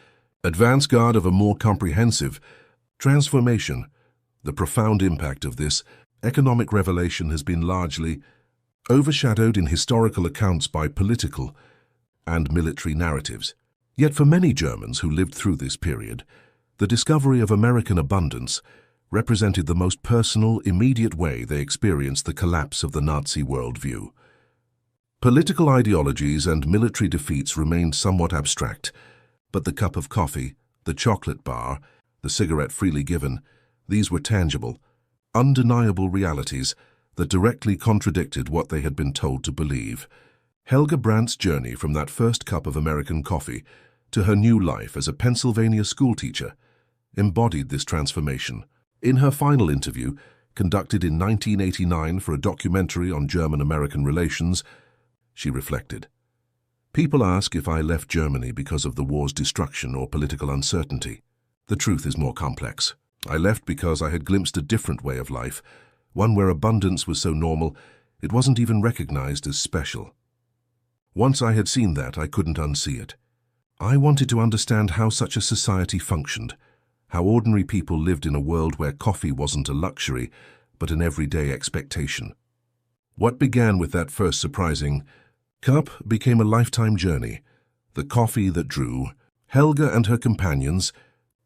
advance guard of a more comprehensive transformation. The profound impact of this economic revelation has been largely overshadowed in historical accounts by political and military narratives. Yet for many Germans who lived through this period, the discovery of American abundance represented the most personal, immediate way they experienced the collapse of the Nazi worldview. Political ideologies and military defeats remained somewhat abstract, but the cup of coffee, the chocolate bar, the cigarette freely given, these were tangible, undeniable realities that directly contradicted what they had been told to believe. Helga Brandt's journey from that first cup of American coffee to her new life as a Pennsylvania schoolteacher embodied this transformation. In her final interview, conducted in 1989 for a documentary on German-American relations, she reflected, "People ask if I left Germany because of the war's destruction or political uncertainty. The truth is more complex. I left because I had glimpsed a different way of life, one where abundance was so normal it wasn't even recognized as special. Once I had seen that, I couldn't unsee it. I wanted to understand how such a society functioned, how ordinary people lived in a world where coffee wasn't a luxury, but an everyday expectation. What began with that first surprising cup became a lifetime journey, the coffee that drew Helga and her companions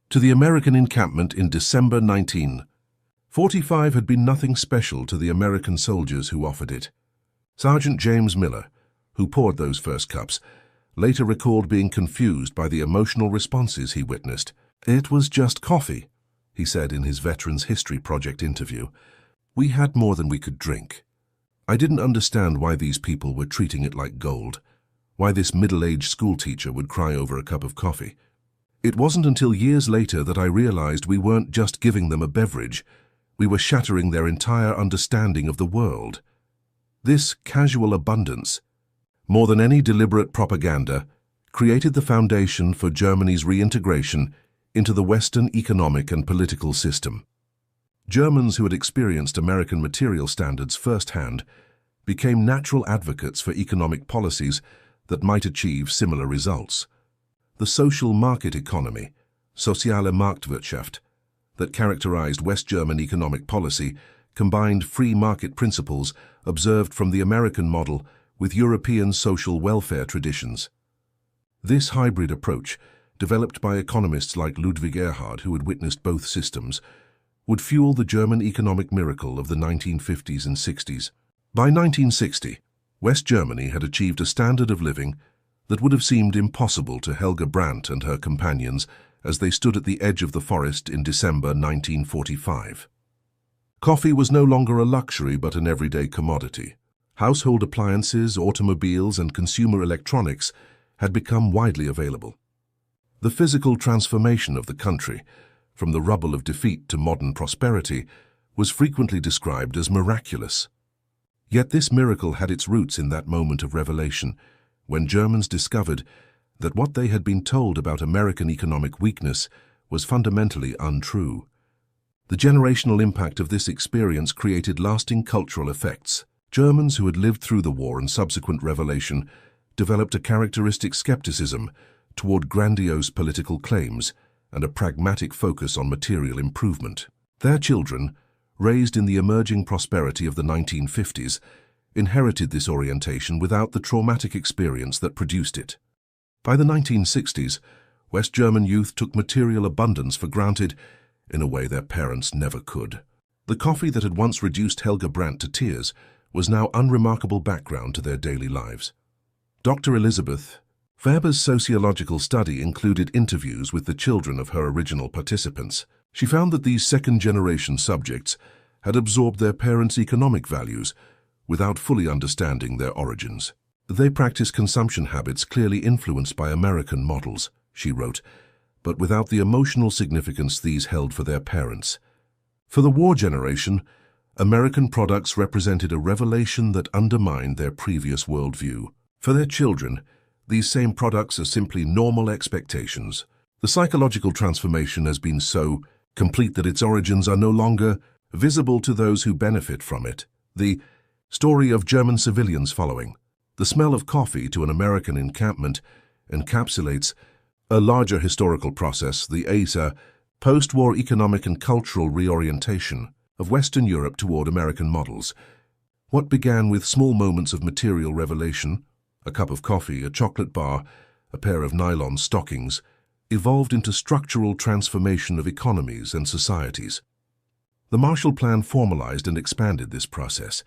to the American encampment in December 1945 had been nothing special to the American soldiers who offered it. Sergeant James Miller, who poured those first cups, later recalled being confused by the emotional responses he witnessed. "It was just coffee," he said in his Veterans History Project interview. "We had more than we could drink. I didn't understand why these people were treating it like gold, why this middle-aged schoolteacher would cry over a cup of coffee. It wasn't until years later that I realized we weren't just giving them a beverage, we were shattering their entire understanding of the world. This casual abundance, more than any deliberate propaganda, created the foundation for Germany's reintegration into the Western economic and political system." Germans who had experienced American material standards firsthand became natural advocates for economic policies that might achieve similar results. The social market economy, soziale Marktwirtschaft, that characterized West German economic policy combined free market principles observed from the American model with European social welfare traditions. This hybrid approach, developed by economists like Ludwig Erhard, who had witnessed both systems, would fuel the German economic miracle of the 1950s and 60s. By 1960, West Germany had achieved a standard of living that would have seemed impossible to Helga Brandt and her companions as they stood at the edge of the forest in December 1945. Coffee was no longer a luxury but an everyday commodity. Household appliances, automobiles, and consumer electronics had become widely available. The physical transformation of the country, from the rubble of defeat to modern prosperity, was frequently described as miraculous. Yet this miracle had its roots in that moment of revelation, when Germans discovered that what they had been told about American economic weakness was fundamentally untrue. The generational impact of this experience created lasting cultural effects. Germans who had lived through the war and subsequent revelation developed a characteristic skepticism toward grandiose political claims and a pragmatic focus on material improvement. Their children, raised in the emerging prosperity of the 1950s, inherited this orientation without the traumatic experience that produced it. By the 1960s, West German youth took material abundance for granted in a way their parents never could. The coffee that had once reduced Helga Brandt to tears was now unremarkable background to their daily lives. Dr. Elizabeth Weber's sociological study included interviews with the children of her original participants. She found that these second-generation subjects had absorbed their parents' economic values without fully understanding their origins. They practiced consumption habits clearly influenced by American models, she wrote, but without the emotional significance these held for their parents. For the war generation, American products represented a revelation that undermined their previous worldview. For their children, these same products are simply normal expectations. The psychological transformation has been so complete that its origins are no longer visible to those who benefit from it. The story of German civilians following. The smell of coffee to an American encampment encapsulates a larger historical process, the ASA, post-war economic and cultural reorientation of Western Europe toward American models. What began with small moments of material revelation, a cup of coffee, a chocolate bar, a pair of nylon stockings, evolved into structural transformation of economies and societies. The Marshall Plan formalized and expanded this process,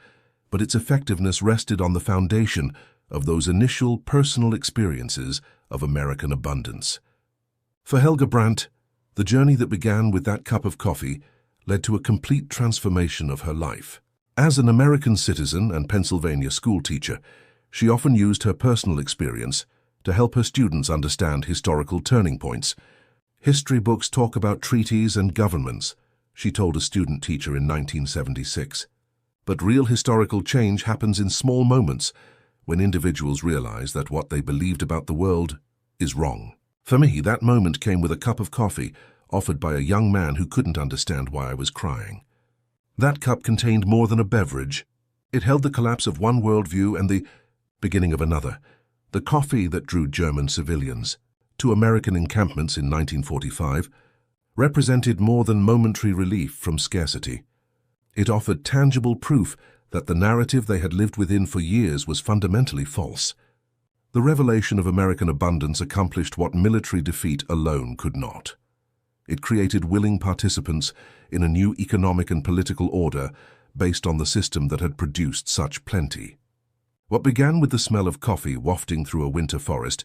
but its effectiveness rested on the foundation of those initial personal experiences of American abundance. For Helga Brandt, the journey that began with that cup of coffee led to a complete transformation of her life. As an American citizen and Pennsylvania schoolteacher, she often used her personal experience to help her students understand historical turning points. History books talk about treaties and governments, she told a student teacher in 1976. But real historical change happens in small moments when individuals realize that what they believed about the world is wrong. For me, that moment came with a cup of coffee offered by a young man who couldn't understand why I was crying. That cup contained more than a beverage. It held the collapse of one worldview and the beginning of another. The coffee that drew German civilians to American encampments in 1945 represented more than momentary relief from scarcity. It offered tangible proof that the narrative they had lived within for years was fundamentally false. The revelation of American abundance accomplished what military defeat alone could not. It created willing participants in a new economic and political order based on the system that had produced such plenty. What began with the smell of coffee wafting through a winter forest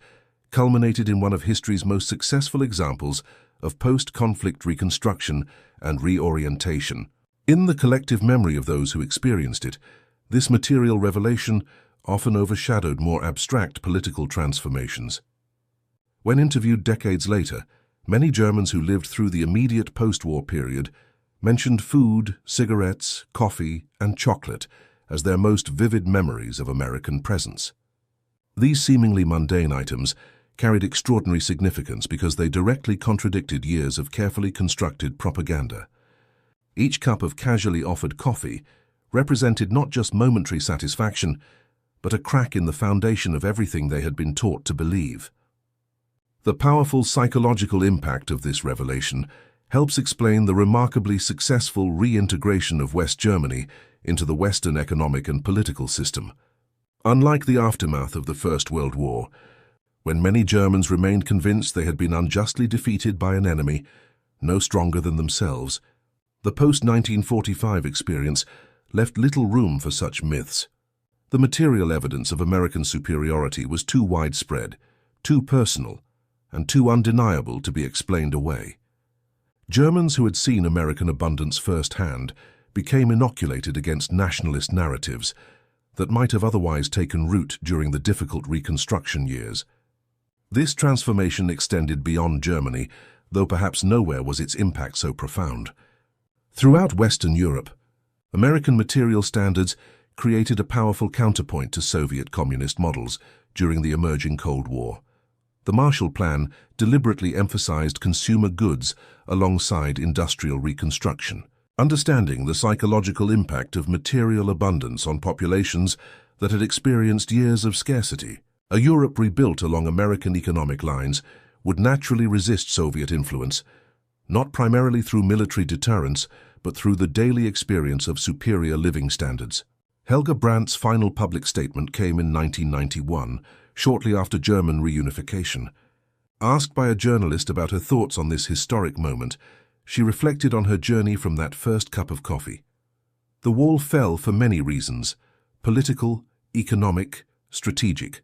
culminated in one of history's most successful examples of post-conflict reconstruction and reorientation. In the collective memory of those who experienced it, this material revelation often overshadowed more abstract political transformations. When interviewed decades later, many Germans who lived through the immediate post-war period mentioned food, cigarettes, coffee, and chocolate as their most vivid memories of American presence. These seemingly mundane items carried extraordinary significance because they directly contradicted years of carefully constructed propaganda. Each cup of casually offered coffee represented not just momentary satisfaction, but a crack in the foundation of everything they had been taught to believe. The powerful psychological impact of this revelation helps explain the remarkably successful reintegration of West Germany into the Western economic and political system. Unlike the aftermath of the First World War, when many Germans remained convinced they had been unjustly defeated by an enemy no stronger than themselves, the post-1945 experience left little room for such myths. The material evidence of American superiority was too widespread, too personal, and too undeniable to be explained away. Germans who had seen American abundance firsthand became inoculated against nationalist narratives that might have otherwise taken root during the difficult Reconstruction years. This transformation extended beyond Germany, though perhaps nowhere was its impact so profound. Throughout Western Europe, American material standards created a powerful counterpoint to Soviet communist models during the emerging Cold War. The Marshall Plan deliberately emphasized consumer goods alongside industrial reconstruction, understanding the psychological impact of material abundance on populations that had experienced years of scarcity. A Europe rebuilt along American economic lines would naturally resist Soviet influence, not primarily through military deterrence, but through the daily experience of superior living standards. Helga Brandt's final public statement came in 1991, shortly after German reunification. Asked by a journalist about her thoughts on this historic moment, she reflected on her journey from that first cup of coffee. The wall fell for many reasons: political, economic, strategic.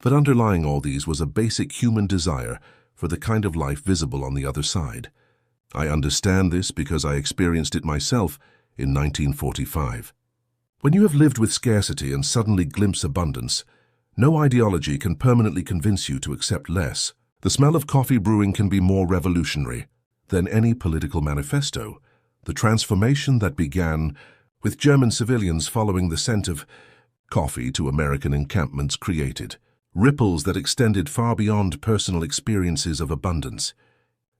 But underlying all these was a basic human desire for the kind of life visible on the other side. I understand this because I experienced it myself in 1945. When you have lived with scarcity and suddenly glimpse abundance, no ideology can permanently convince you to accept less. The smell of coffee brewing can be more revolutionary than any political manifesto. The transformation that began with German civilians following the scent of coffee to American encampments created ripples that extended far beyond personal experiences of abundance.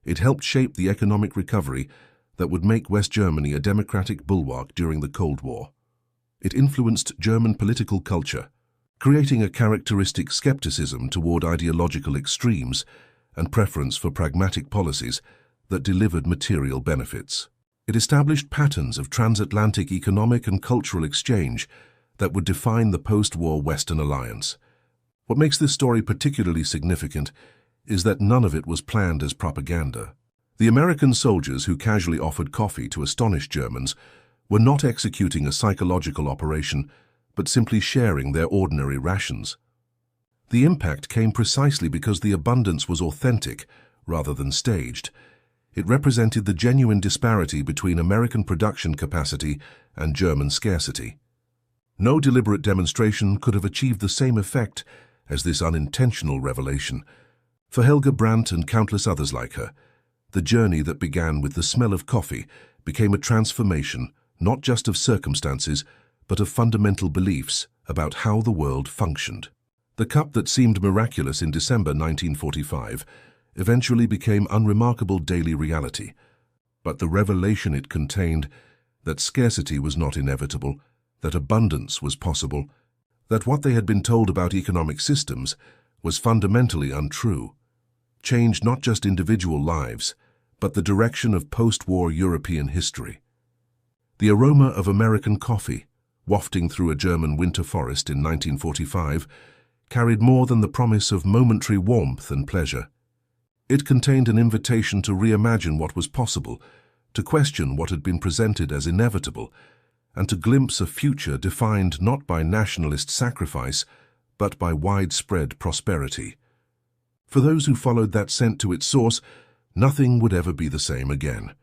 It helped shape the economic recovery that would make West Germany a democratic bulwark during the Cold War. It influenced German political culture, creating a characteristic skepticism toward ideological extremes and preference for pragmatic policies that delivered material benefits. It established patterns of transatlantic economic and cultural exchange that would define the post-war Western alliance. What makes this story particularly significant is that none of it was planned as propaganda. The American soldiers who casually offered coffee to astonish Germans were not executing a psychological operation, but simply sharing their ordinary rations. The impact came precisely because the abundance was authentic rather than staged. It represented the genuine disparity between American production capacity and German scarcity. No deliberate demonstration could have achieved the same effect as this unintentional revelation. For Helga Brandt and countless others like her, the journey that began with the smell of coffee became a transformation not just of circumstances, but of fundamental beliefs about how the world functioned. The cup that seemed miraculous in December 1945 eventually became unremarkable daily reality, but the revelation it contained, that scarcity was not inevitable, that abundance was possible, that what they had been told about economic systems was fundamentally untrue, changed not just individual lives, but the direction of post-war European history. The aroma of American coffee, wafting through a German winter forest in 1945, carried more than the promise of momentary warmth and pleasure. It contained an invitation to reimagine what was possible, to question what had been presented as inevitable, and to glimpse a future defined not by nationalist sacrifice, but by widespread prosperity. For those who followed that scent to its source, nothing would ever be the same again.